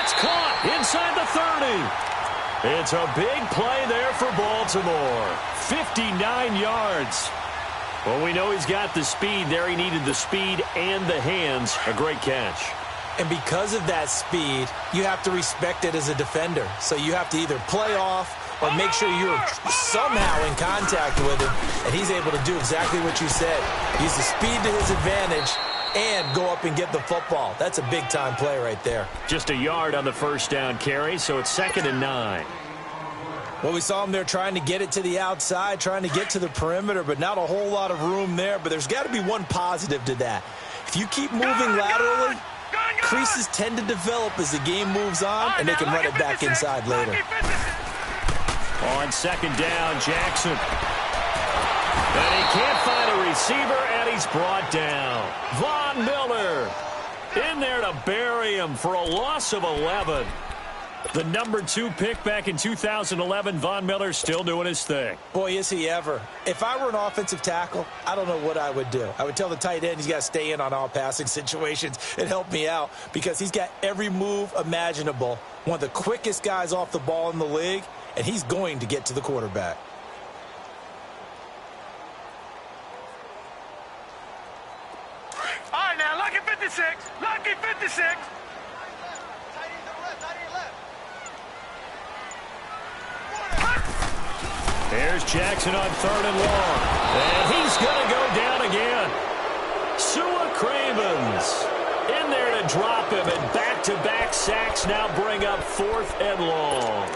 It's caught inside the 30. It's a big play there for Baltimore. 59 yards. Well, we know he's got the speed there. He needed the speed and the hands. A great catch. And because of that speed, you have to respect it as a defender. So you have to either play off or make sure you're somehow in contact with him. And he's able to do exactly what you said. Use the speed to his advantage and go up and get the football. That's a big-time play right there. Just a yard on the first down carry, so it's 2nd and 9. Well, we saw him there trying to get it to the outside, trying to get to the perimeter, but not a whole lot of room there. But there's got to be one positive to that. If you keep moving laterally, creases tend to develop as the game moves on, and they can run it back inside later. On 2nd down, Jackson. And he can't find a receiver, and he's brought down. Von Miller in there to bury him for a loss of 11. The number 2 pick back in 2011, Von Miller still doing his thing. Boy, is he ever. If I were an offensive tackle, I don't know what I would do. I would tell the tight end he's got to stay in on all passing situations and help me out because he's got every move imaginable. One of the quickest guys off the ball in the league, and he's going to get to the quarterback. All right, now, lucky 56. Lucky 56. Here's Jackson on 3rd and long. And he's going to go down again. Sua Cravens in there to drop him, and back-to-back sacks now bring up 4th and long.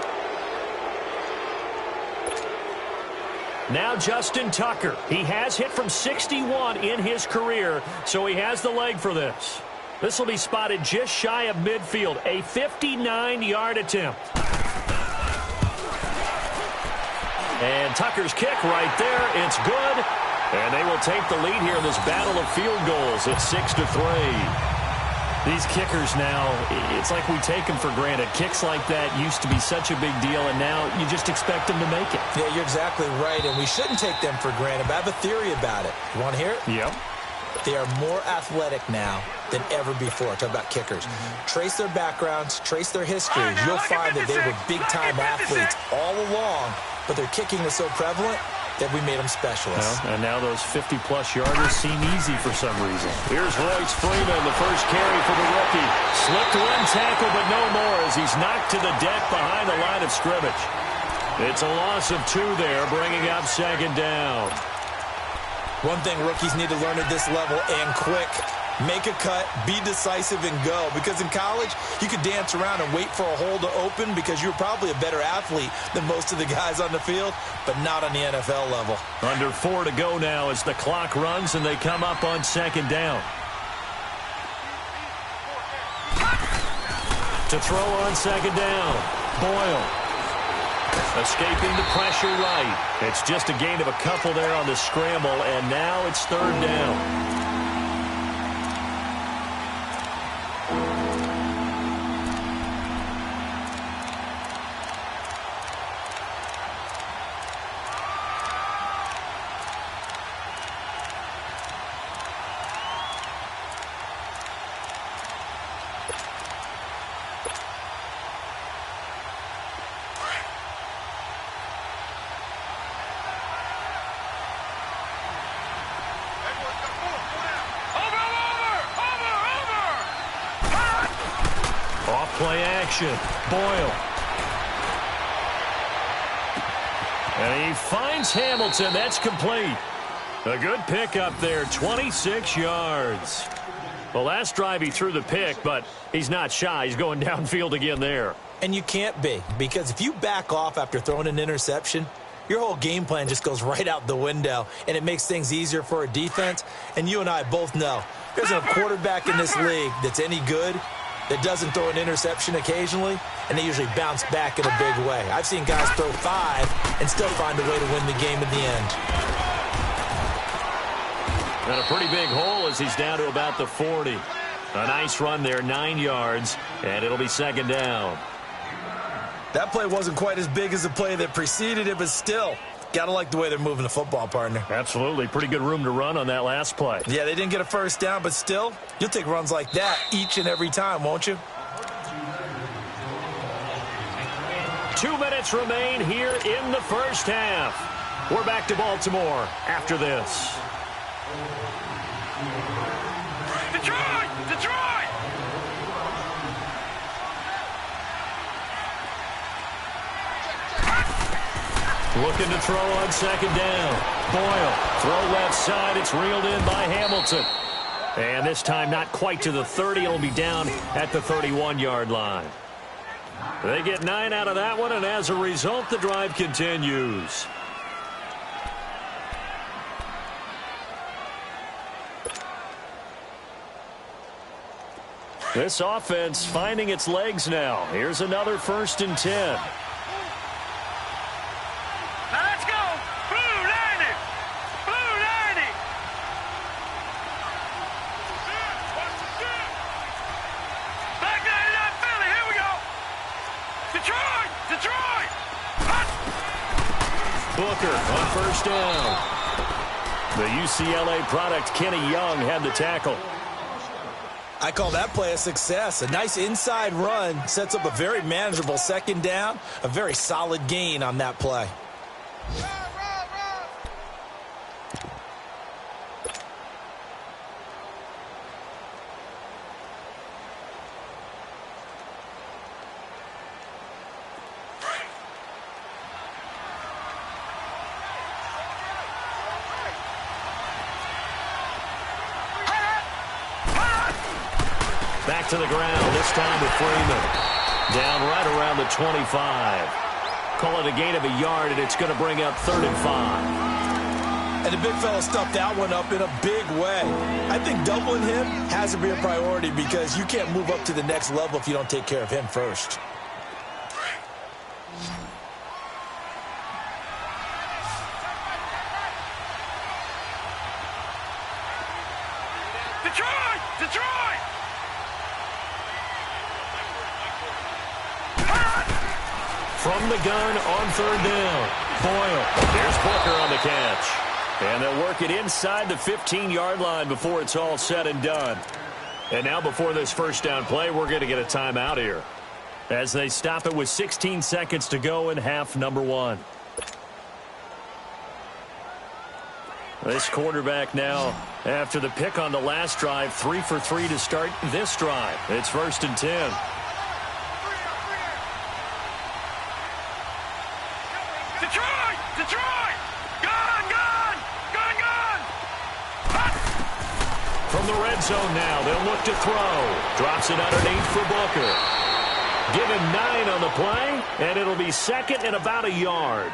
Now Justin Tucker. He has hit from 61 in his career, so he has the leg for this. This will be spotted just shy of midfield, a 59-yard attempt. And Tucker's kick right there, it's good. And they will take the lead here in this battle of field goals. It's 6-3. These kickers now, it's like we take them for granted. Kicks like that used to be such a big deal, and now you just expect them to make it. Yeah, you're exactly right, and we shouldn't take them for granted. But I have a theory about it. You want to hear it? Yep. They are more athletic now than ever before. Talk about kickers. Trace their backgrounds, trace their history. You'll find that they were big-time athletes all along, but their kicking was so prevalent that we made them specialists. Well, and now those 50-plus yarders seem easy for some reason. Here's Royce Freeman, the first carry for the rookie. Slipped one tackle, but no more as he's knocked to the deck behind the line of scrimmage. It's a loss of 2 there, bringing up 2nd down. One thing rookies need to learn at this level, and quick, make a cut, be decisive, and go. Because in college, you could dance around and wait for a hole to open because you're probably a better athlete than most of the guys on the field, but not on the NFL level. Under 4 to go now as the clock runs and they come up on 2nd down. To throw on 2nd down, Boyle. Escaping the pressure right. It's just a gain of a couple there on the scramble, and now it's 3rd down. Play action. Boyle. And he finds Hamilton. That's complete. A good pickup there. 26 yards. The last drive he threw the pick, but he's not shy. He's going downfield again there. And you can't be, because if you back off after throwing an interception, your whole game plan just goes right out the window, and it makes things easier for a defense. And you and I both know there's a quarterback in this league that's any good that doesn't throw an interception occasionally, and they usually bounce back in a big way. I've seen guys throw 5 and still find a way to win the game at the end. And a pretty big hole as he's down to about the 40. A nice run there, 9 yards, and it'll be 2nd down. That play wasn't quite as big as the play that preceded it, but still, gotta like the way they're moving the football, partner. Absolutely. Pretty good room to run on that last play. Yeah, they didn't get a first down, but still, you'll take runs like that each and every time, won't you? 2 minutes remain here in the first half. We're back to Baltimore after this. Detroit! Detroit! Looking to throw on second down. Boyle, throw left side. It's reeled in by Hamilton. And this time not quite to the 30. It'll be down at the 31-yard line. They get 9 out of that one, and as a result, the drive continues. This offense finding its legs now. Here's another 1st and 10. Now let's go! Blue 90! Blue 90! Back 99 Philly, here we go! Detroit! Detroit! Booker on 1st down. The UCLA product, Kenny Young, had the tackle. I call that play a success. A nice inside run sets up a very manageable 2nd down. A very solid gain on that play. Back to the ground, this time with Freeman. Down right around the 25. Call it a gain of a yard, and it's going to bring up 3rd and 5. And the big fella stuffed that one up in a big way. I think doubling him has to be a priority because you can't move up to the next level if you don't take care of him first. Detroit! Detroit! From the gun on 3rd down. Boyle. There's Booker on the catch. And they'll work it inside the 15-yard line before it's all said and done. And now before this 1st down play, we're going to get a timeout here, as they stop it with 16 seconds to go in half number 1. This quarterback now, after the pick on the last drive, 3 for 3 to start this drive. It's 1st and 10. Detroit! Detroit! Gun! Gun! Gun! Gun! From the red zone now, they'll look to throw. Drops it underneath for Booker. Give him 9 on the play, and it'll be 2nd and about a yard.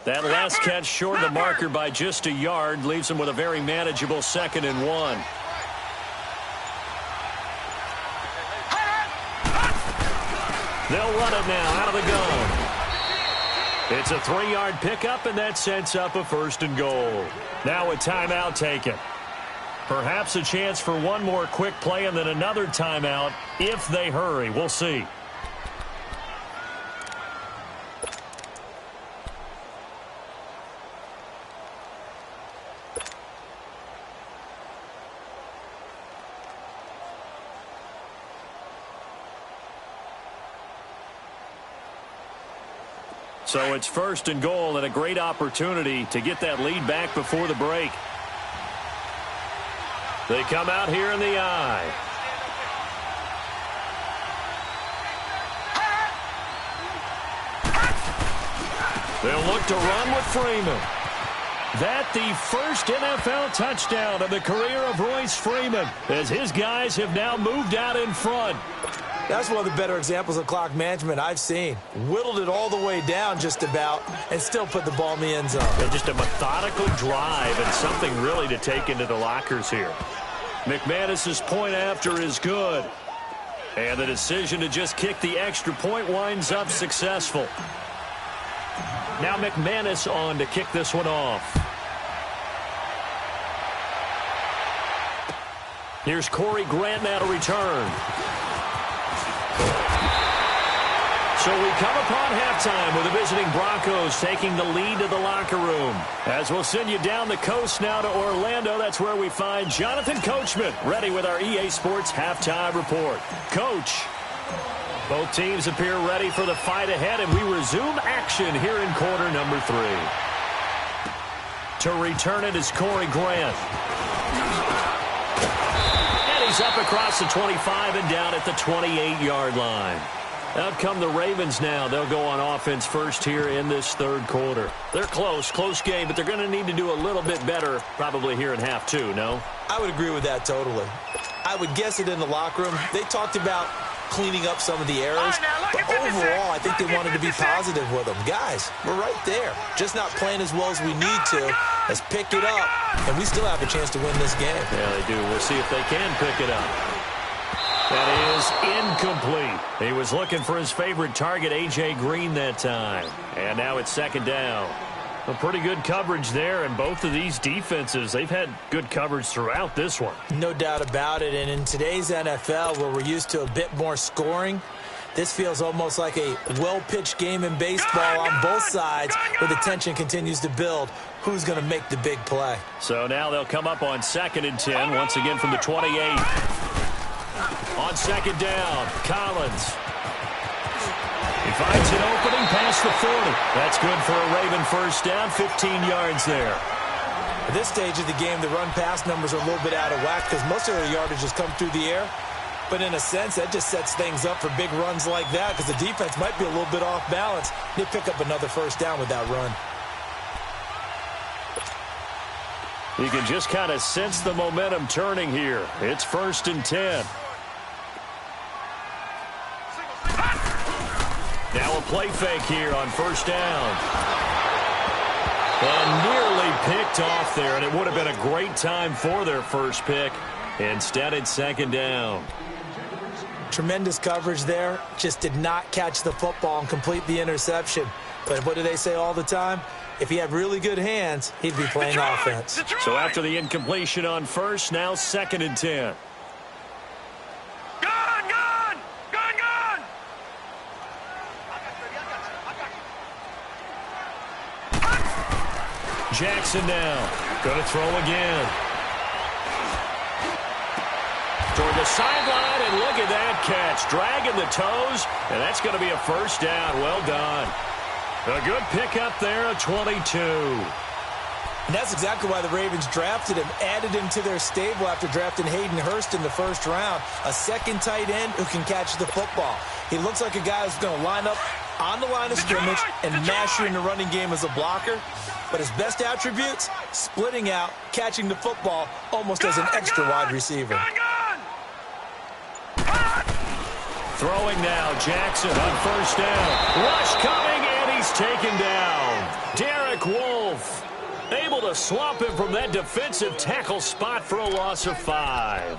That last catch short of the marker by just a yard leaves them with a very manageable 2nd and 1. They'll run it now out of the gun. It's a 3-yard pickup, and that sets up a 1st and goal. Now a timeout taken. Perhaps a chance for one more quick play and then another timeout if they hurry. We'll see. So it's 1st and goal and a great opportunity to get that lead back before the break. They come out here in the eye. They'll look to run with Freeman. That the first NFL touchdown of the career of Royce Freeman, as his guys have now moved out in front. That's one of the better examples of clock management I've seen. Whittled it all the way down just about and still put the ball in the end zone. And just a methodical drive and something really to take into the lockers here. McManus's point after is good. And the decision to just kick the extra point winds up successful. Now McManus on to kick this one off. Here's Corey Grant now to return. So we come upon halftime with the visiting Broncos taking the lead to the locker room. As we'll send you down the coast now to Orlando, that's where we find Jonathan Coachman ready with our EA Sports halftime report. Coach, both teams appear ready for the fight ahead, and we resume action here in quarter number 3. To return it is Corey Grant. And he's up across the 25 and down at the 28-yard line. Out come the Ravens now. They'll go on offense first here in this third quarter. They're close game, but they're going to need to do a little bit better probably here in half 2, no? I would agree with that totally. I would guess it in the locker room. They talked about cleaning up some of the errors, but overall, I think they wanted to be positive with them. Guys, we're right there. Just not playing as well as we need to. Let's pick it up, and we still have a chance to win this game. Yeah, they do. We'll see if they can pick it up. That is incomplete. He was looking for his favorite target, A.J. Green, that time. And now it's second down. A pretty good coverage there, and both of these defenses, they've had good coverage throughout this one. No doubt about it, and in today's NFL, where we're used to a bit more scoring, this feels almost like a well-pitched game in baseball on both sides, where the tension continues to build. Who's going to make the big play? So now they'll come up on 2nd and 10, once again from the 28. On second down, Collins. He finds an opening past the 40. That's good for a Raven first down, 15 yards there. At this stage of the game, the run-pass numbers are a little bit out of whack because most of their yardage has come through the air. But in a sense, that just sets things up for big runs like that because the defense might be a little bit off balance. They pick up another first down with that run. You can just kind of sense the momentum turning here. It's 1st and 10. Now a play fake here on first down. And nearly picked off there, and it would have been a great time for their first pick. Instead, it's second down. Tremendous coverage there. Just did not catch the football and complete the interception. But what do they say all the time? If he had really good hands, he'd be playing offense. So after the incompletion on first, now 2nd and 10. Jackson now. Going to throw again. Toward the sideline, and look at that catch. Dragging the toes, and that's going to be a first down. Well done. A good pickup there, a 22. And that's exactly why the Ravens drafted him, added him to their stable after drafting Hayden Hurst in the first round. A second tight end who can catch the football. He looks like a guy who's going to line up on the line of scrimmage and mash you in the running game as a blocker. But his best attributes, splitting out, catching the football almost as an extra wide receiver. Throwing now, Jackson on first down. Rush coming, and he's taken down. Derek Wolfe able to swamp him from that defensive tackle spot for a loss of 5.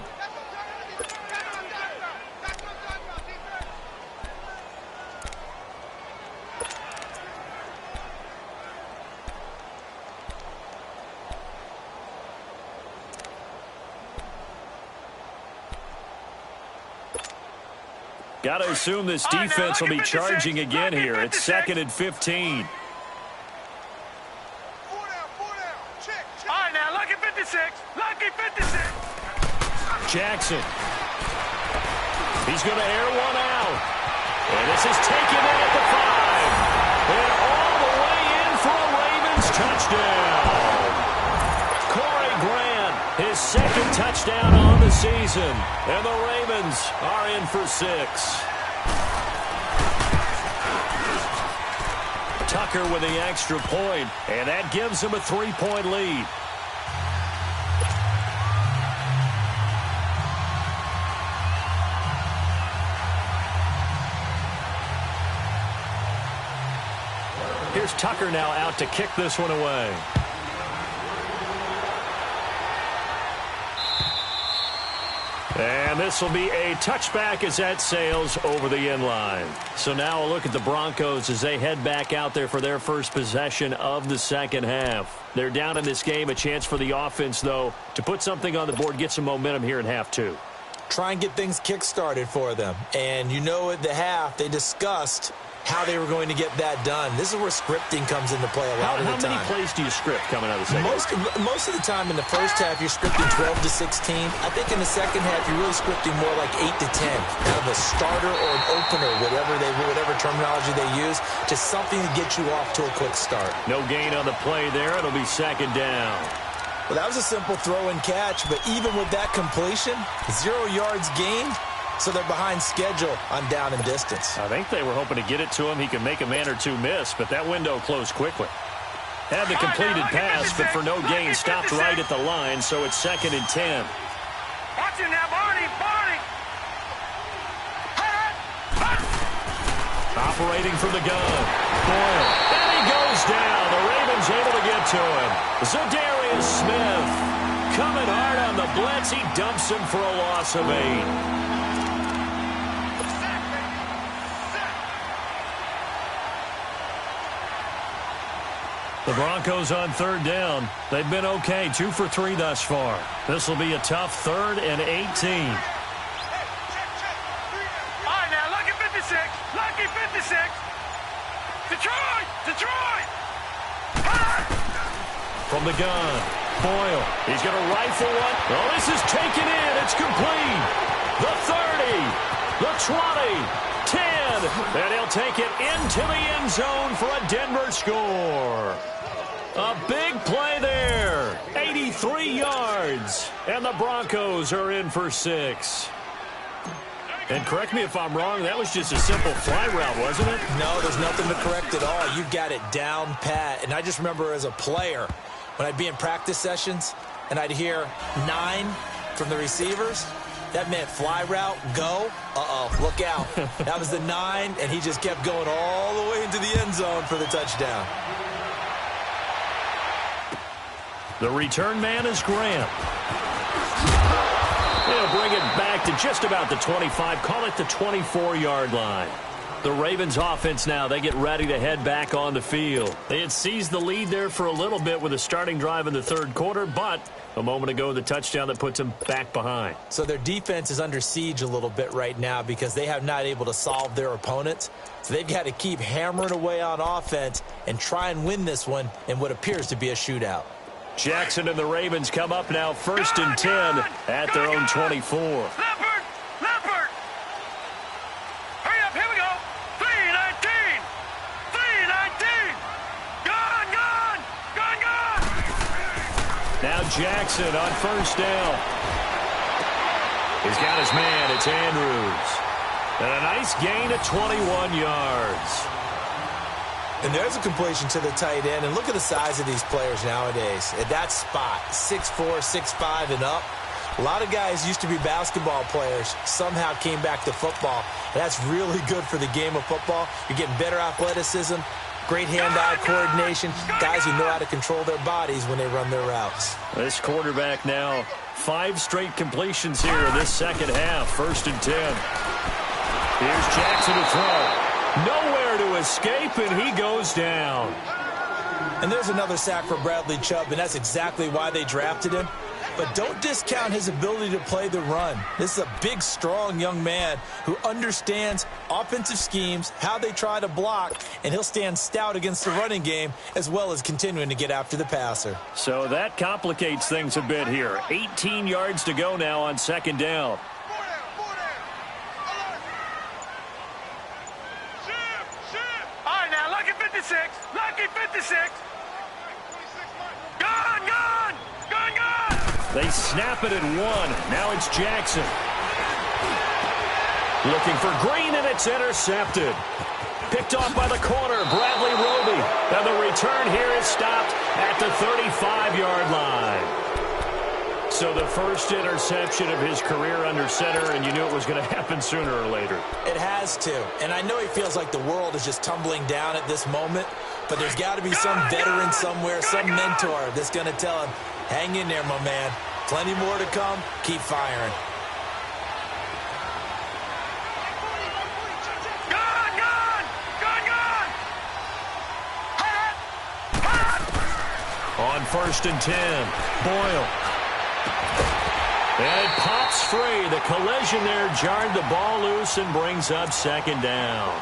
Got to assume this defense will be charging again here. It's 2nd and 15. All right, now, lucky 56. Lucky 56. Jackson. He's going to air one out. And this is taken in at the 5. And all the way in for a Ravens touchdown. Corey Grant, his 2nd touchdown on the season. And the Ravens are in for 6. Tucker with the extra point, and that gives him a 3-point lead. Here's Tucker now out to kick this one away. And this will be a touchback as that sails over the end line. So now a look at the Broncos as they head back out there for their first possession of the second half. They're down in this game. A chance for the offense, though, to put something on the board, get some momentum here in half two. Try and get things kick-started for them. And you know at the half, they discussed how they were going to get that done. This is where scripting comes into play a lot of the time. How many plays do you script coming out of the second half? Most of the time in the first half, you're scripting 12 to 16. I think in the second half, you're really scripting more like 8 to 10. Kind of a starter or an opener, whatever terminology they use, just something to get you off to a quick start. No gain on the play there. It'll be second down. Well, that was a simple throw and catch, but even with that completion, 0 yards gained. So they're behind schedule on down and distance. I think they were hoping to get it to him. He could make a man or two miss, but that window closed quickly. Had the completed pass, but for no gain, stopped right at the line, so it's 2nd and 10. Watch him now, Barney! Operating from the gun. Boyle. And he goes down. The Ravens able to get to him. Zadarius Smith coming hard on the blitz. He dumps him for a loss of 8. The Broncos on 3rd down. They've been okay, 2 for 3 thus far. This will be a tough 3rd and 18. All right, now, lucky 56. Lucky 56. Detroit! From the gun, Boyle. He's going to rifle one. Oh, this is taken in. It's complete. The 30, the 20, 10. And he'll take it into the end zone for a Denver score. A big play there. 83 yards. And the Broncos are in for 6. And correct me if I'm wrong, that was just a simple fly route, wasn't it? No, there's nothing to correct at all. You've got it down pat. And I just remember as a player, when I'd be in practice sessions and I'd hear 9 from the receivers, that meant fly route, go. Uh-oh, look out. That was the 9, and he just kept going all the way into the end zone for the touchdown. The return man is Graham. They'll bring it back to just about the 25, call it the 24-yard line. The Ravens offense now, they get ready to head back on the field. They had seized the lead there for a little bit with a starting drive in the 3rd quarter, but a moment ago, the touchdown that puts them back behind. So their defense is under siege a little bit right now because they have not able to solve their opponents. So they've got to keep hammering away on offense and try and win this one in what appears to be a shootout. Jackson and the Ravens come up now 1st and 10 at their own 24. Leopard! Hurry up, here we go! 3-19! 3-19! Gone! Now Jackson on 1st down. He's got his man. It's Andrews. And a nice gain of 21 yards. And there's a completion to the tight end. And look at the size of these players nowadays. At that spot, 6'4", 6'5", and up. A lot of guys used to be basketball players, somehow came back to football. And that's really good for the game of football. You're getting better athleticism, great hand-eye coordination, guys who know how to control their bodies when they run their routes. This quarterback now, 5 straight completions here in this second half, 1st and 10. Here's Jackson to throw. Nowhere to escape, and he goes down. And there's another sack for Bradley Chubb, and that's exactly why they drafted him. But don't discount his ability to play the run. This is a big, strong young man who understands offensive schemes, how they try to block, and he'll stand stout against the running game as well as continuing to get after the passer. So that complicates things a bit here. 18 yards to go now on 2nd down. All right, now, lucky 56! Lucky 56! Gone! They snap it at 1. Now it's Jackson. Looking for Green, and it's intercepted. Picked off by the corner, Bradley Roby. And the return here is stopped at the 35-yard line. So the first interception of his career under center, and you knew it was going to happen sooner or later. It has to. And I know he feels like the world is just tumbling down at this moment, but there's got to be some veteran somewhere, some mentor that's going to tell him, hang in there, my man. Plenty more to come. Keep firing. On 1st and 10, Boyle. And it pops free. The collision there jarred the ball loose and brings up 2nd down.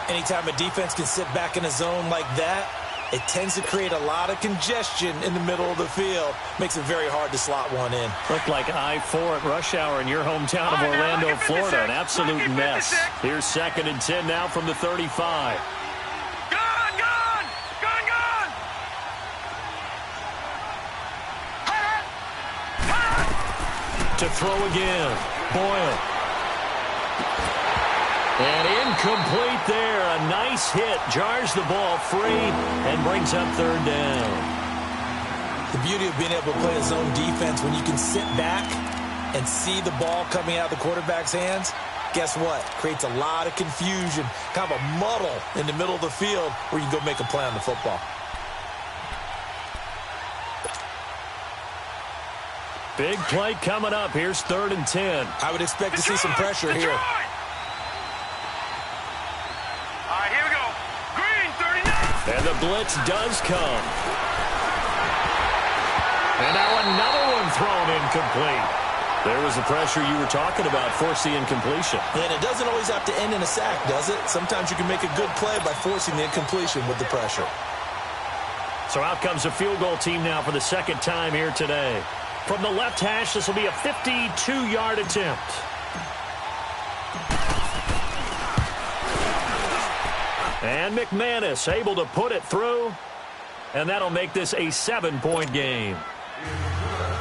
Anytime a defense can sit back in a zone like that, it tends to create a lot of congestion in the middle of the field. Makes it very hard to slot one in. Looked like I-4 at rush hour in your hometown of Orlando, Florida. An absolute mess. Here's 2nd and 10 now from the 35. To throw again. Boyle. And incomplete there. A nice hit. Jars the ball free and brings up 3rd down. The beauty of being able to play a zone defense when you can sit back and see the ball coming out of the quarterback's hands, guess what? Creates a lot of confusion, kind of a muddle in the middle of the field where you can go make a play on the football. Big play coming up. Here's 3rd and 10. I would expect to see some pressure here. All right, here we go. Green, 39. And the blitz does come. And now another one thrown incomplete. There was the pressure you were talking about, force the incompletion. And it doesn't always have to end in a sack, does it? Sometimes you can make a good play by forcing the incompletion with the pressure. So out comes a field goal team now for the 2nd time here today. From the left hash, this will be a 52-yard attempt. And McManus able to put it through, and that'll make this a 7-point game.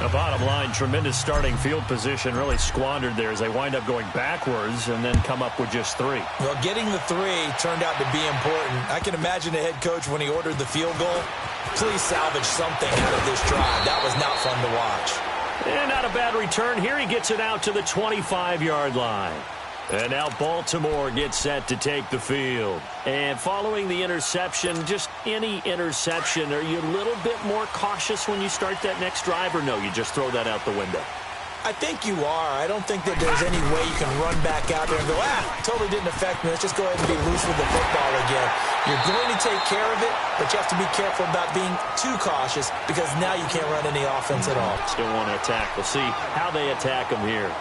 The bottom line, tremendous starting field position, really squandered there as they wind up going backwards and then come up with just 3. Well, getting the 3 turned out to be important. I can imagine the head coach when he ordered the field goal. Please salvage something out of this drive. That was not fun to watch. And not a bad return. Here he gets it out to the 25-yard line. And now Baltimore gets set to take the field. And following the interception, just any interception, are you a little bit more cautious when you start that next drive, or no, you just throw that out the window? I think you are. I don't think that there's any way you can run back out there and go, totally didn't affect me. Let's just go ahead and be loose with the football again. You're going to take care of it, but you have to be careful about being too cautious because now you can't run any offense at all. Still want to attack. We'll see how they attack them here.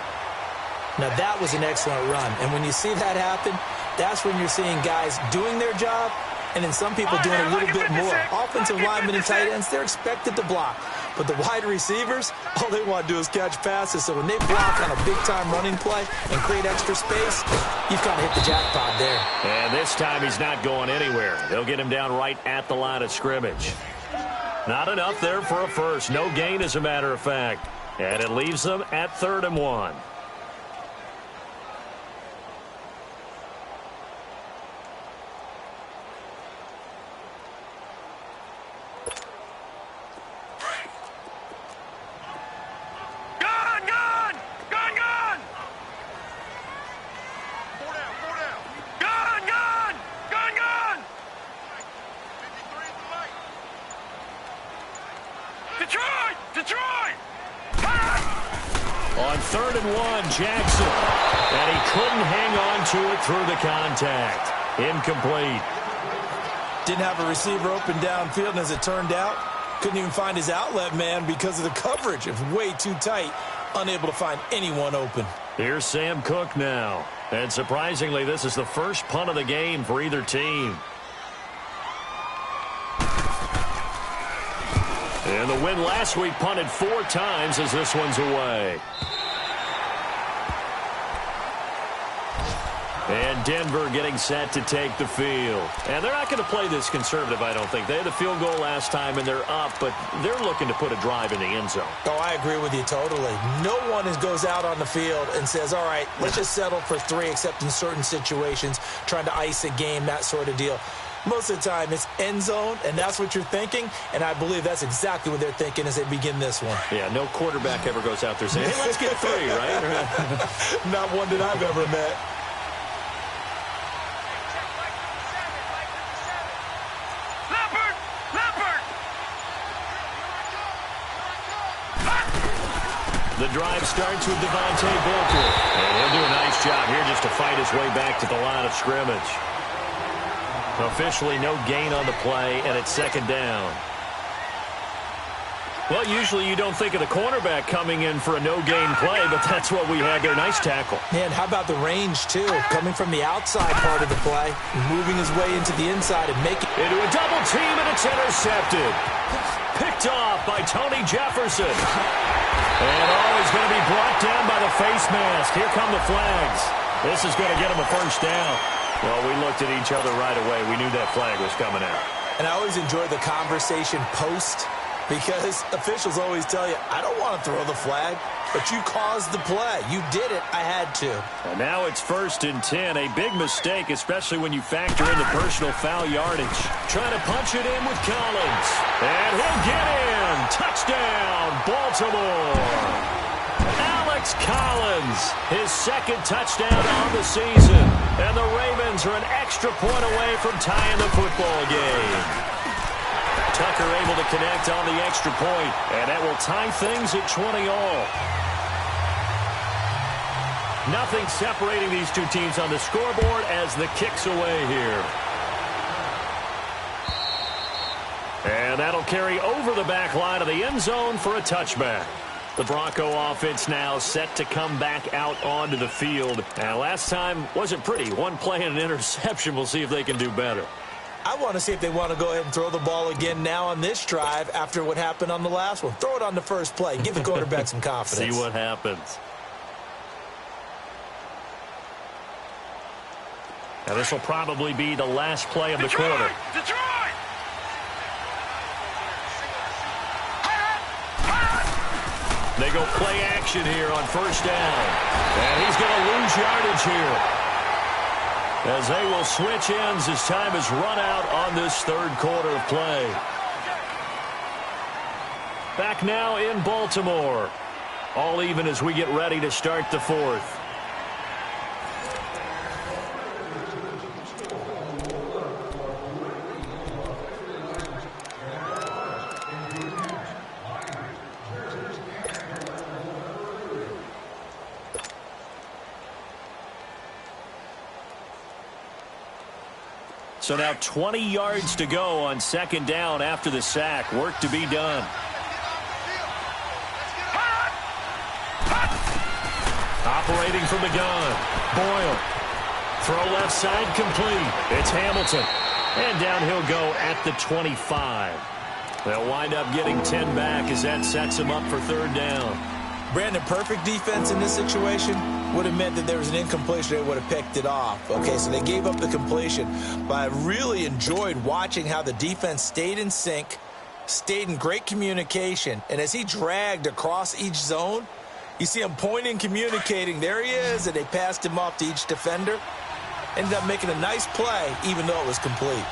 Now, that was an excellent run. And when you see that happen, that's when you're seeing guys doing their job and then some people doing a little bit more. Offensive linemen and tight ends, they're expected to block. But the wide receivers, all they want to do is catch passes. So when they block on a big-time running play and create extra space, you've kind of hit the jackpot there. And this time he's not going anywhere. They'll get him down right at the line of scrimmage. Not enough there for a first. No gain, as a matter of fact. And it leaves them at 3rd and 1. On 3rd and 1, Jackson. And he couldn't hang on to it through the contact. Incomplete. Didn't have a receiver open downfield, and as it turned out, couldn't even find his outlet man because of the coverage. It was way too tight. Unable to find anyone open. Here's Sam Cook now. And surprisingly, this is the first punt of the game for either team. And the win last week punted 4 times as this one's away. And Denver getting set to take the field. And they're not going to play this conservative, I don't think. They had the field goal last time, and they're up, but they're looking to put a drive in the end zone. Oh, I agree with you totally. No one goes out on the field and says, all right, let's just settle for 3, except in certain situations, trying to ice a game, that sort of deal. Most of the time, it's end zone, and that's what you're thinking, and I believe that's exactly what they're thinking as they begin this one. Yeah, no quarterback ever goes out there saying, hey, let's get 3, right? Not one that I've ever met. The drive starts with Devontae Booker. And he'll do a nice job here just to fight his way back to the line of scrimmage. Officially no gain on the play, and it's 2nd down. Well, usually you don't think of the cornerback coming in for a no-gain play, but that's what we had there. Nice tackle. Man, how about the range, too? Coming from the outside part of the play, moving his way into the inside and making... Into a double team, and it's intercepted. Picked off by Tony Jefferson. And he's going to be brought down by the face mask. Here come the flags. This is going to get him a first down. Well, we looked at each other right away. We knew that flag was coming out. And I always enjoy the conversation post, because officials always tell you, I don't want to throw the flag, but you caused the play. You did it. I had to. And now it's 1st and 10. A big mistake, especially when you factor in the personal foul yardage. Trying to punch it in with Collins. And he'll get in. Touchdown, Baltimore. Alex Collins, his 2nd touchdown on the season. And the Ravens are an extra point away from tying the football game. Tucker able to connect on the extra point, and that will tie things at 20 all. Nothing separating these two teams on the scoreboard as the kick's away here. And that'll carry over the back line of the end zone for a touchback. The Bronco offense now set to come back out onto the field. And last time wasn't pretty. One play and an interception. We'll see if they can do better. I want to see if they want to go ahead and throw the ball again now on this drive after what happened on the last one. Throw it on the first play. Give the quarterback some confidence. See what happens. Now this will probably be the last play of the quarter. Detroit! They go play action here on first down. And he's going to lose yardage here, as they will switch ends as time is run out on this 3rd quarter of play. Back now in Baltimore. All even as we get ready to start the 4th. So now 20 yards to go on 2nd down after the sack. Work to be done. Operating from the gun. Boyle. Throw left side complete. It's Hamilton. And down he'll go at the 25. They'll wind up getting 10 back as that sets him up for 3rd down. Brandon, perfect defense in this situation would have meant that there was an incompletion. They would have picked it off. Okay, so they gave up the completion. But I really enjoyed watching how the defense stayed in sync, stayed in great communication. And as he dragged across each zone, you see him pointing, communicating. There he is, and they passed him off to each defender. Ended up making a nice play, even though it was complete.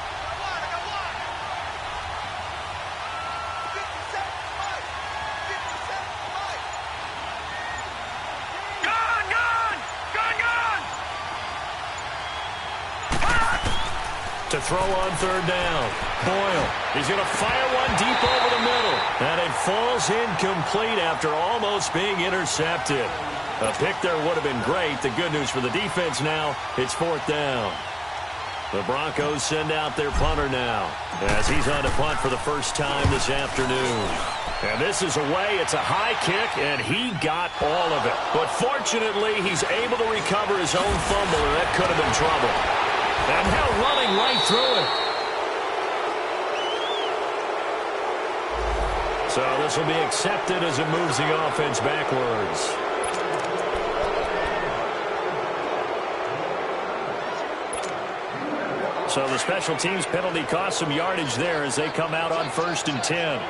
To throw on 3rd down. Boyle. He's going to fire one deep over the middle. And it falls incomplete after almost being intercepted. A pick there would have been great. The good news for the defense now, it's 4th down. The Broncos send out their punter now, as he's on to punt for the first time this afternoon. And this is away. It's a high kick, and he got all of it. But fortunately, he's able to recover his own fumble, or that could have been trouble. And now running right through it. So this will be accepted as it moves the offense backwards. So the special teams penalty cost some yardage there as they come out on 1st and 10.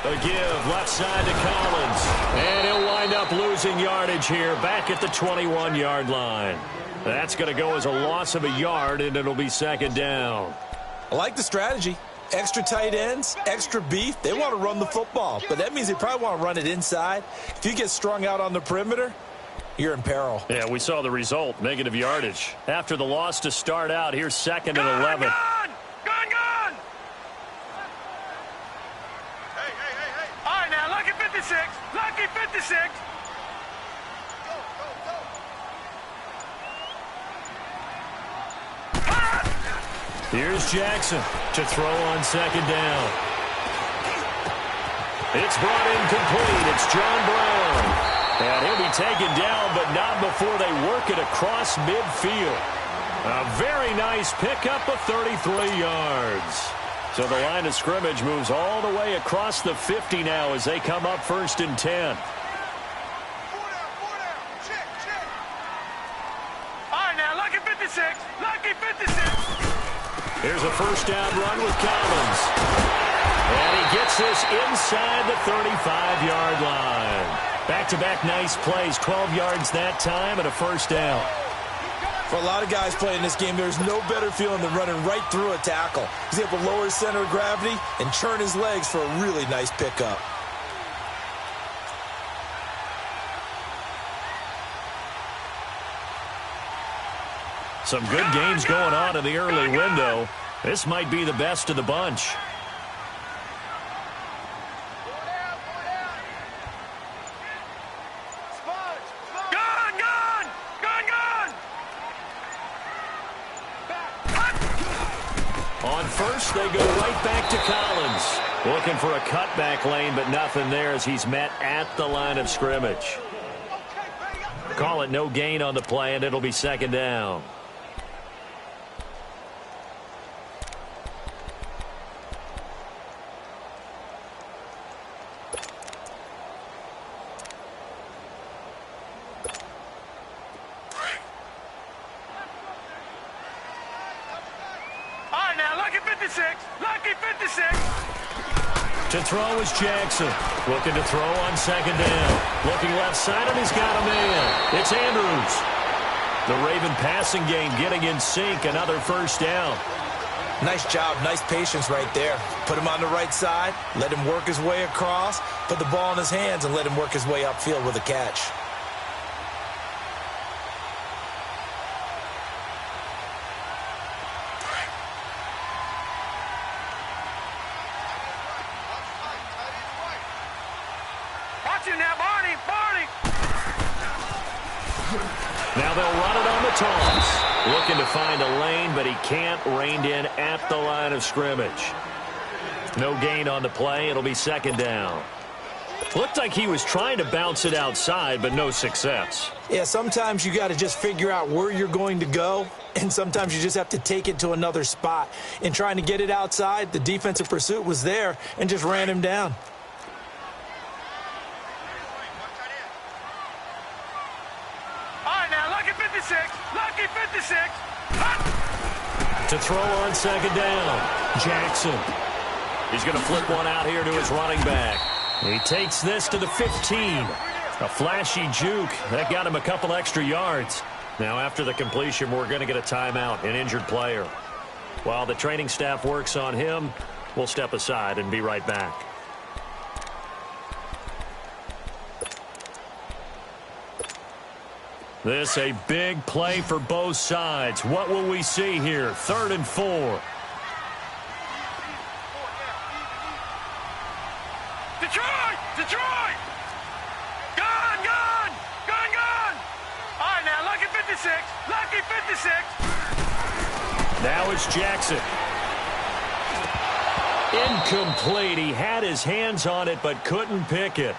A give left side to Collins. And he'll wind up losing yardage here back at the 21-yard line. That's going to go as a loss of a yard, and it'll be 2nd down. I like the strategy. Extra tight ends, extra beef. They want to run the football, but that means they probably want to run it inside. If you get strung out on the perimeter, you're in peril. Yeah, we saw the result, negative yardage. After the loss to start out, here's 2nd and 11. Gun! Hey. All right, now, lucky 56. Lucky 56. Go. Here's Jackson to throw on second down. It's brought in complete. It's John Brown. And he'll be taken down, but not before they work it across midfield. A very nice pickup of 33 yards. So the line of scrimmage moves all the way across the 50 now as they come up 1st and 10. Here's a first down run with Collins. And he gets this inside the 35-yard line. Back-to-back nice plays, 12 yards that time and a first down. For a lot of guys playing this game, there's no better feeling than running right through a tackle. He's able to lower his center of gravity and churn his legs for a really nice pickup. Some good games going on in the early window. This might be the best of the bunch. On first, they go right back to Collins. Looking for a cutback lane, but nothing there as he's met at the line of scrimmage. Call it no gain on the play, and it'll be second down. To throw is Jackson. Looking to throw on second down. Looking left side, and he's got a man. It's Andrews. The Raven passing game getting in sync. Another first down. Nice job. Nice patience right there. Put him on the right side. Let him work his way across. Put the ball in his hands and let him work his way upfield with a catch. Now they'll run it on the toss. Looking to find a lane, but he can't. Reined in at the line of scrimmage. No gain on the play. It'll be second down. Looked like he was trying to bounce it outside, but no success. Yeah, sometimes you got to just figure out where you're going to go, and sometimes you just have to take it to another spot. In trying to get it outside, the defensive pursuit was there and just ran him down. Lucky 56. To throw on second down, Jackson. He's going to flip one out here to his running back. He takes this to the 15. A flashy juke. That got him a couple extra yards. Now after the completion, we're going to get a timeout, an injured player. While the training staff works on him, we'll step aside and be right back. This a big play for both sides. What will we see here? 3rd and 4. Detroit! Detroit! Gone! Gone! Gone! Gone! All right, now, lucky 56. Lucky 56. Now it's Jackson. Incomplete. He had his hands on it, but couldn't pick it.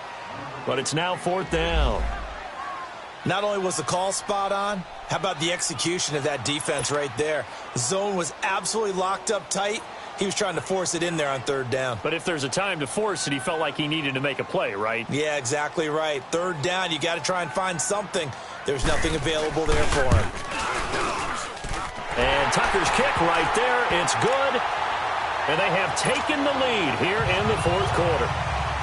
But it's now 4th down. Not only was the call spot on, how about the execution of that defense right there? The zone was absolutely locked up tight. He was trying to force it in there on 3rd down. But if there's a time to force it, he felt like he needed to make a play, right? Yeah, exactly right. 3rd down, you got to try and find something. There's nothing available there for him. And Tucker's kick right there. It's good. And they have taken the lead here in the 4th quarter.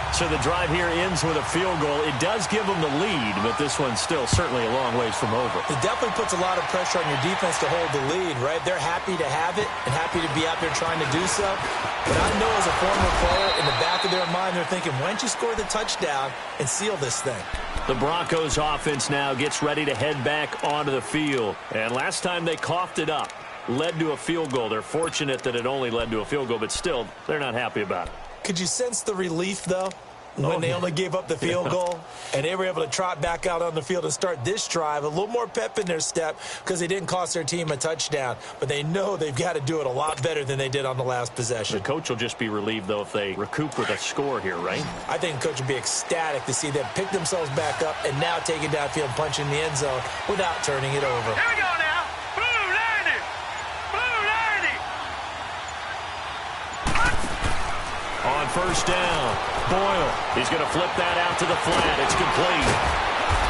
So the drive here ends with a field goal. It does give them the lead, but this one's still certainly a long ways from over. It definitely puts a lot of pressure on your defense to hold the lead, right? They're happy to have it and happy to be out there trying to do so. But I know as a former player, in the back of their mind, they're thinking, why don't you score the touchdown and seal this thing? The Broncos offense now gets ready to head back onto the field. And last time they coughed it up, led to a field goal. They're fortunate that it only led to a field goal, but still, they're not happy about it. Could you sense the relief, though? when they only gave up the field goal, and they were able to trot back out on the field and start this drive, a little more pep in their step because they didn't cost their team a touchdown. But they know they've got to do it a lot better than they did on the last possession. The coach will just be relieved, though, if they recoup with a score here, right? I think the coach would be ecstatic to see them pick themselves back up and now take it downfield and punch in the end zone without turning it over. Here we go now. Blue 90. Blue 90. On first down, Boyle. He's going to flip that out to the flat. It's complete.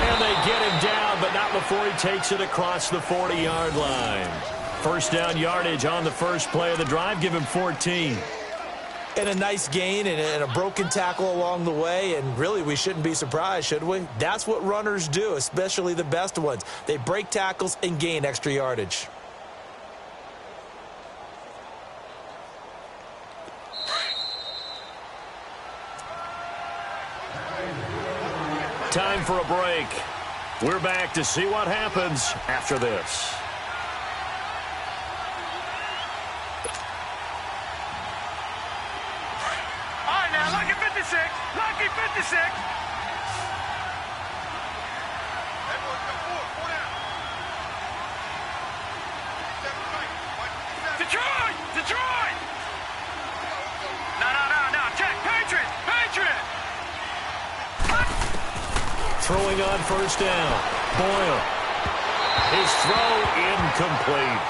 And they get him down, but not before he takes it across the 40-yard line. First down yardage on the first play of the drive. Give him 14. And a nice gain and a broken tackle along the way, and really we shouldn't be surprised, should we? That's what runners do, especially the best ones. They break tackles and gain extra yardage. Time for a break. We're back to see what happens after this. All right, now, lucky 56. Lucky 56. Detroit! Detroit! No. Check. Patriot! Patriot! Throwing on first down. Boyle. His throw incomplete.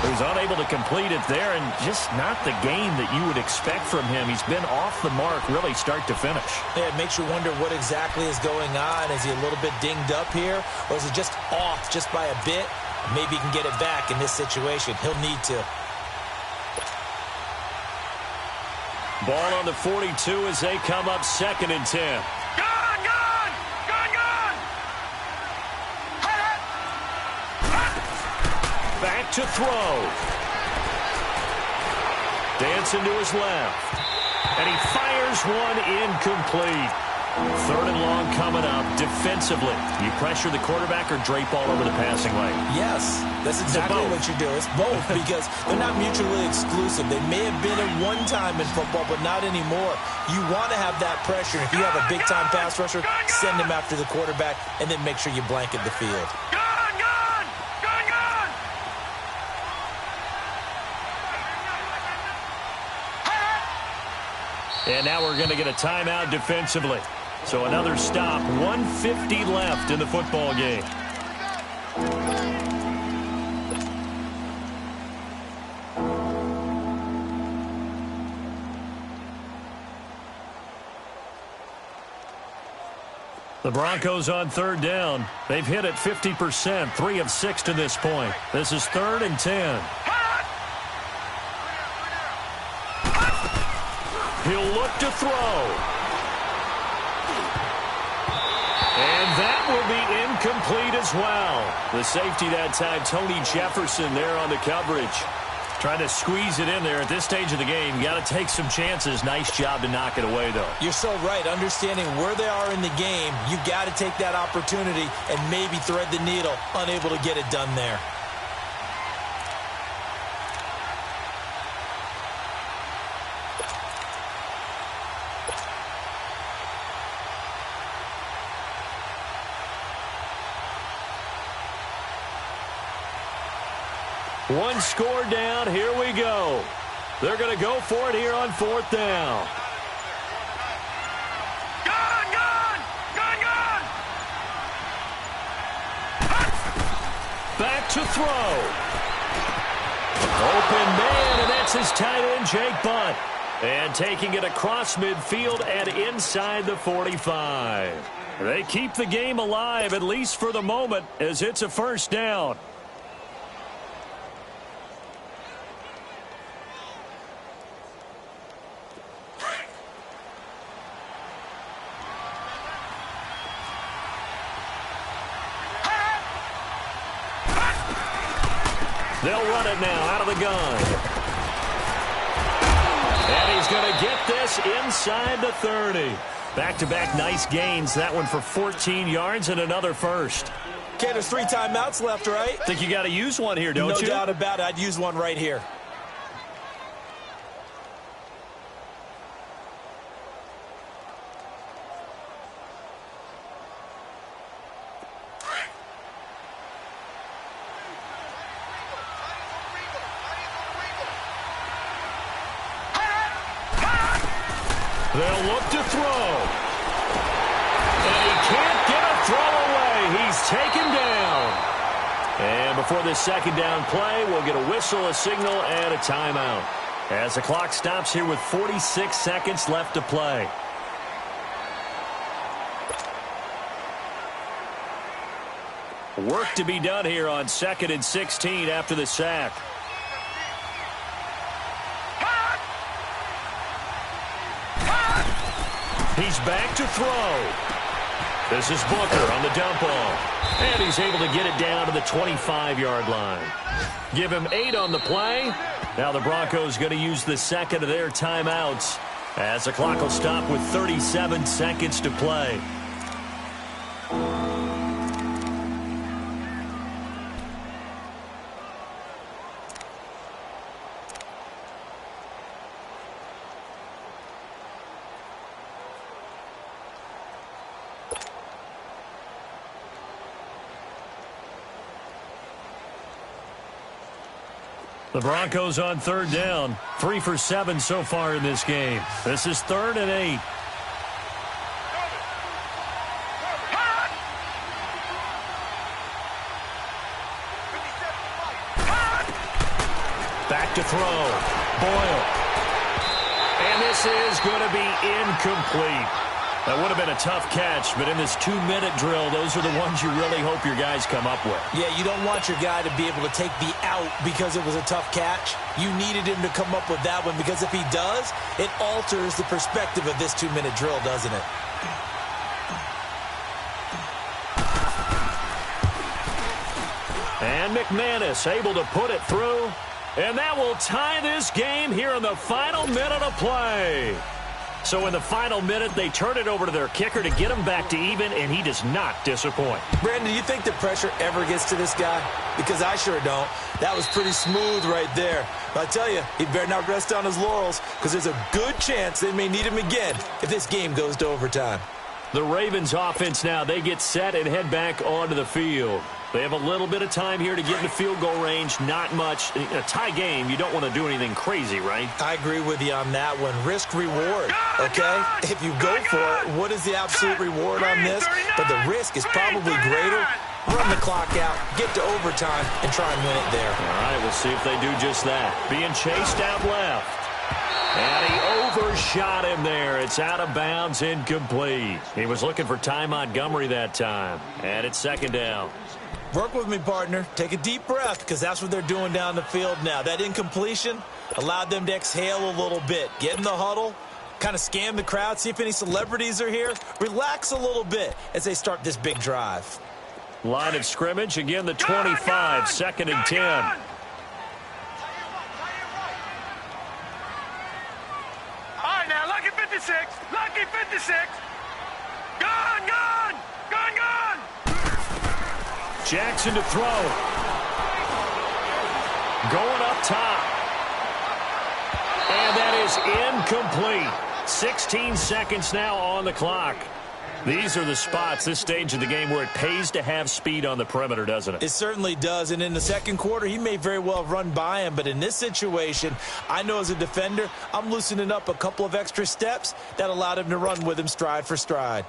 He was unable to complete it there, and just not the game that you would expect from him. He's been off the mark really start to finish. Yeah, it makes you wonder what exactly is going on. Is he a little bit dinged up here, or is it just off just by a bit? Maybe he can get it back in this situation. He'll need to. Ball on the 42 as they come up 2nd and 10. Back to throw. Dancing to his left. And he fires one incomplete. 3rd and long coming up defensively. You pressure the quarterback or drape all over the passing lane? Yes, that's exactly what you do. It's both because they're not mutually exclusive. They may have been at one time in football, but not anymore. You want to have that pressure. If you have a big-time pass rusher, send him after the quarterback and then make sure you blanket the field. And now we're going to get a timeout defensively. So another stop. 1:50 left in the football game. The Broncos on 3rd down. They've hit it 50%, 3 of 6 to this point. This is 3rd and 10. He'll look to throw. And that will be incomplete as well. The safety that time, Tony Jefferson there on the coverage. Trying to squeeze it in there at this stage of the game. Got to take some chances. Nice job to knock it away, though. You're so right. Understanding where they are in the game, you got to take that opportunity and maybe thread the needle. Unable to get it done there. One score down. Here we go. They're going to go for it here on 4th down. Gun! Back to throw. Open man, and that's his tight end, Jake Butt. And taking it across midfield and inside the 45. They keep the game alive, at least for the moment, as it's a first down. They'll run it now out of the gun. And he's going to get this inside the 30. Back-to-back nice gains. That one for 14 yards and another first. Okay, there's 3 timeouts left, right? Think you got to use one here, don't you? No doubt about it. I'd use one right here. They'll look to throw. And he can't get a throw away. He's taken down. And before this second down play, we'll get a whistle, a signal, and a timeout. As the clock stops here with 46 seconds left to play. Work to be done here on 2nd and 16 after the sack. He's back to throw. This is Booker on the dump off. And he's able to get it down to the 25-yard line. Give him 8 on the play. Now the Broncos going to use the second of their timeouts as the clock will stop with 37 seconds to play. The Broncos on 3rd down. 3 for 7 so far in this game. This is 3rd and 8. Back to throw. Boyle. And this is going to be incomplete. That would have been a tough catch, but in this 2-minute drill, those are the ones you really hope your guys come up with. Yeah, you don't want your guy to be able to take the out because it was a tough catch. You needed him to come up with that one because if he does, it alters the perspective of this 2-minute drill, doesn't it? And McManus able to put it through. And that will tie this game here in the final minute of play. So in the final minute, they turn it over to their kicker to get him back to even, and he does not disappoint. Brandon, do you think the pressure ever gets to this guy? Because I sure don't. That was pretty smooth right there. But I tell you, he better not rest on his laurels because there's a good chance they may need him again if this game goes to overtime. The Ravens offense now, they get set and head back onto the field. They have a little bit of time here to get into field goal range, not much. In a tie game, you don't want to do anything crazy, right? I agree with you on that one. Risk reward, okay? If you go for it, what is the absolute reward on this? But the risk is probably greater. Run the clock out, get to overtime, and try and win it there. All right, we'll see if they do just that. Being chased out left. And he overshot him there. It's out of bounds, incomplete. He was looking for Ty Montgomery that time. And it's 2nd down. Work with me, partner. Take a deep breath because that's what they're doing down the field now. That incompletion allowed them to exhale a little bit. Get in the huddle, kind of scan the crowd, see if any celebrities are here. Relax a little bit as they start this big drive. Line of scrimmage, again the 25, 2nd and 10. All right, now, lucky 56. Lucky 56. Gone, gone. Gone, gone. Jackson to throw. Going up top. And that is incomplete. 16 seconds now on the clock. These are the spots, this stage of the game, where it pays to have speed on the perimeter, doesn't it? It certainly does. And in the second quarter, he may very well run by him. But in this situation, I know as a defender, I'm loosening up a couple of extra steps that allowed him to run with him stride for stride.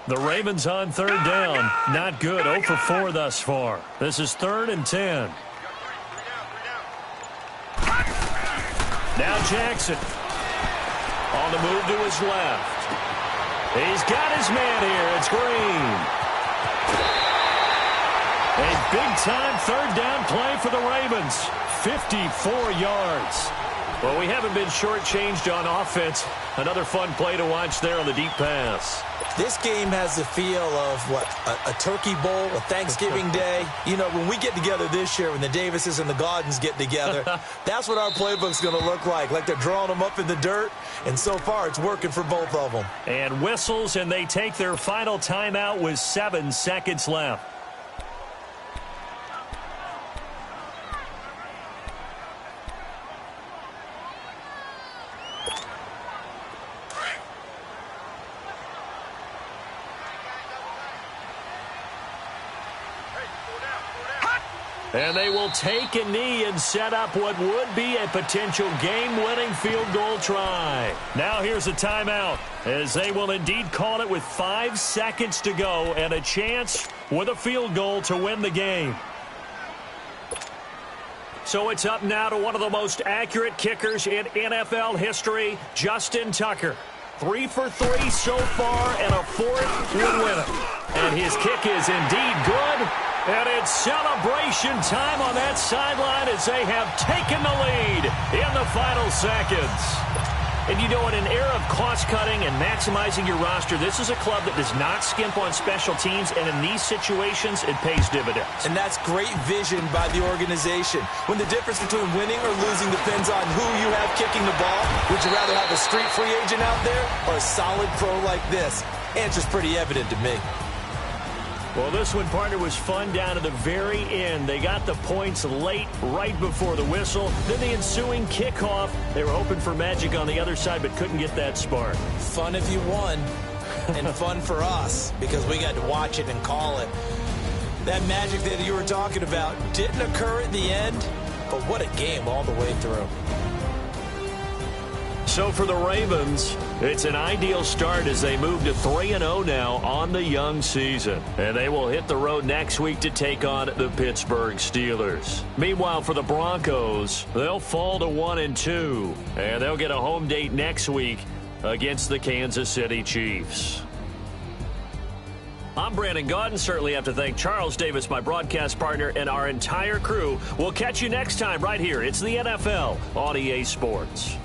The Ravens on 3rd down. Not good. 0 for 4 thus far. This is 3rd and 10. Now Jackson. On the move to his left. He's got his man here. It's Green. A big-time 3rd down play for the Ravens. 54 yards. Well, we haven't been shortchanged on offense. Another fun play to watch there on the deep pass. This game has the feel of, what, a turkey bowl, a Thanksgiving day. You know, when we get together this year, when the Davises and the Gaudens get together, that's what our playbook's going to look like they're drawing them up in the dirt, and so far it's working for both of them. And whistles, and they take their final timeout with 7 seconds left. And they will take a knee and set up what would be a potential game-winning field goal try. Now here's a timeout, as they will indeed call it with 5 seconds to go and a chance with a field goal to win the game. So it's up now to one of the most accurate kickers in NFL history, Justin Tucker. 3 for 3 so far, and a 4th would win it. And his kick is indeed good. And it's celebration time on that sideline as they have taken the lead in the final seconds. And you know, in an era of cost-cutting and maximizing your roster, this is a club that does not skimp on special teams, and in these situations, it pays dividends. And that's great vision by the organization. When the difference between winning or losing depends on who you have kicking the ball, would you rather have a street free agent out there or a solid pro like this? Answer's pretty evident to me. Well, this one, partner, was fun down to the very end. They got the points late, right before the whistle. Then the ensuing kickoff. They were hoping for magic on the other side, but couldn't get that spark. Fun if you won, and fun for us, because we got to watch it and call it. That magic that you were talking about didn't occur at the end, but what a game all the way through. So for the Ravens, it's an ideal start as they move to 3-0 now on the young season. And they will hit the road next week to take on the Pittsburgh Steelers. Meanwhile, for the Broncos, they'll fall to 1-2. And they'll get a home date next week against the Kansas City Chiefs. I'm Brandon Gaudin. Certainly have to thank Charles Davis, my broadcast partner, and our entire crew. We'll catch you next time right here. It's the NFL on EA Sports.